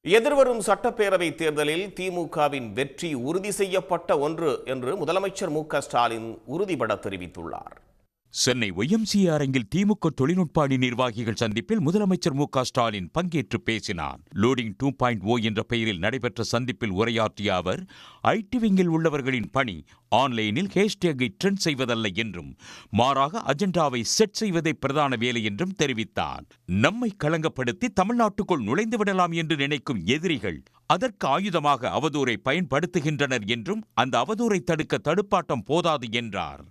எதிர்வரும் சட்டப்பேரவை தேர்தலில் திமுகவின் வெற்றி உறுதி செய்யப்பட்ட ஒன்று என்று முதலமைச்சர் மு.க.ஸ்டாலின் உறுதிபட தெரிவித்துள்ளார். சென்னை ஒய்எம்சிஏ அரங்கில் திமுக தொழில்நுட்ப அணி நிர்வாகிகள் சந்திப்பில் முதலமைச்சர் மு.க.ஸ்டாலின் பங்கேற்று பேசினார். லோடிங் 2.0 என்ற பெயரில் நடைபெற்ற சந்திப்பில் உரையாற்றிய அவர், ஐடி விங்கில் உள்ளவர்களின் பணி ஆன்லைனில் ஹேஷ்டேகை ட்ரெண்ட் செய்வதல்ல என்றும், மாறாக அஜெண்டாவை செட் செய்வதே பிரதான வேலை என்றும் தெரிவித்தார். நம்மை களங்கப்படுத்தி தமிழ்நாட்டுக்குள் நுழைந்துவிடலாம் என்று நினைக்கும் எதிரிகள் அதற்கு ஆயுதமாக அவதூறை பயன்படுத்துகின்றனர் என்றும், அந்த அவதூறை தடுக்க தடுப்பாட்டம் போதாது என்றார்.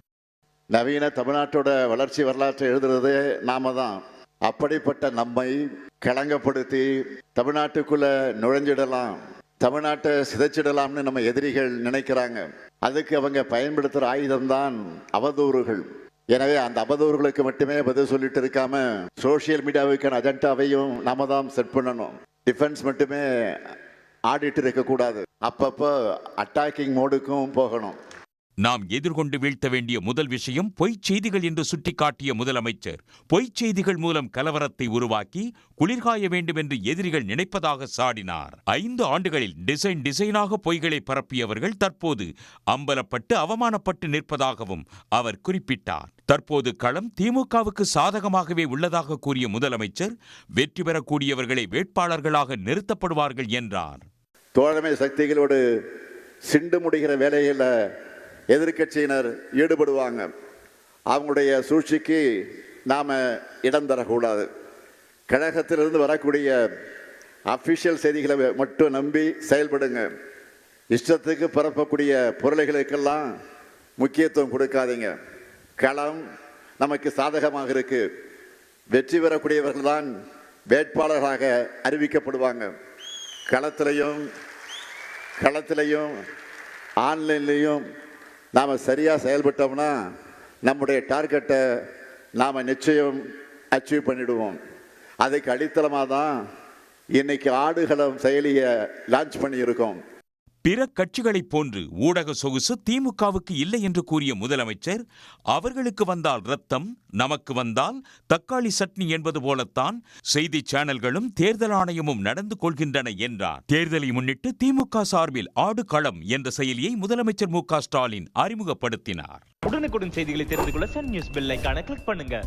நவீன தமிழ்நாட்டோட வளர்ச்சி வரலாற்றை எழுதுறதே நாம தான். அப்படிப்பட்ட நம்மை களங்கப்படுத்தி தமிழ்நாட்டுக்குள்ள நுழைஞ்சிடலாம், தமிழ்நாட்டை சிதைச்சிடலாம்னு நம்ம எதிரிகள் நினைக்கிறாங்க. அதுக்கு அவங்க பயன்படுத்துகிற ஆயுதம்தான் அவதூறுகள். எனவே அந்த அவதூறுகளுக்கு மட்டுமே பதில் சொல்லிட்டு இருக்காம சோசியல் மீடியாவுக்கான அஜெண்டாவையும் நாம தான் செட் பண்ணணும். டிஃபென்ஸ் மட்டுமே ஆடிட்டு இருக்கக்கூடாது, அப்பப்போ அட்டாக்கிங் மோடுக்கும் போகணும். நாம் எதிர்கொண்டு வீழ்த்த வேண்டிய முதல் விஷயம் பொய்ச் செய்திகள் என்று சுட்டிக்காட்டிய முதலமைச்சர், பொய்ச் செய்திகள் மூலம் கலவரத்தை உருவாக்கி குளிர்காய வேண்டும் என்று எதிரிகள் நினைப்பதாக சாடினார். 5 ஆண்டுகளில் டிசைனாக பொய்களை பரப்பியவர்கள் தற்போது அம்பலப்பட்டு அவமானப்பட்டு நிற்பதாகவும் அவர் குறிப்பிட்டார். தற்போது களம் திமுகவுக்கு சாதகமாகவே உள்ளதாக கூறிய முதலமைச்சர், வெற்றி பெறக்கூடியவர்களை வேட்பாளர்களாக நிறுத்தப்படுவார்கள் என்றார். தோழமை சக்திகளோடு சிண்டு முடிகிற வேலையில் எதிர்கட்சியினர் ஈடுபடுவாங்க. அவங்களுடைய சூழ்ச்சிக்கு நாம் இடம் தரக்கூடாது. கழகத்திலிருந்து வரக்கூடிய அஃபிஷியல் செய்திகளை மட்டும் நம்பி செயல்படுங்க. இஷ்டத்துக்கு பரப்பக்கூடிய பொருளைகளுக்கெல்லாம் முக்கியத்துவம் கொடுக்காதீங்க. களம் நமக்கு சாதகமாக இருக்கு. வெற்றி பெறக்கூடியவர்கள் தான் வேட்பாளர்களாக அறிவிக்கப்படுவாங்க. களத்திலையும் ஆன்லைன்லையும் நாம் சரியாக செயல்பட்டோம்னா நம்முடைய டார்கெட்டை நாம் நிச்சயம் அச்சீவ் பண்ணிடுவோம். அதுக்கு அடித்தளமாக தான் இன்னைக்கு ஆடுகளம் செயலியை லான்ச் பண்ணியிருக்கோம். பிற கட்சிகளைப் போன்று ஊடக சொகுசு திமுகவுக்கு இல்லை என்று கூறிய முதலமைச்சர், அவர்களுக்கு வந்தால் ரத்தம், நமக்கு வந்தால் தக்காளி சட்னி என்பது போலத்தான் செய்தி சேனல்களும் தேர்தல் ஆணையமும் நடந்து கொள்கின்றன என்றார். தேர்தலை முன்னிட்டு திமுக சார்பில் ஆடுகளம் என்ற செயலியை முதலமைச்சர் மு.க.ஸ்டாலின் அறிமுகப்படுத்தினார். உடனுக்குடன் செய்திகளை தெரிந்து கொள்ள சன் நியூஸ் பெல் ஐகானை கிளிக் பண்ணுங்க.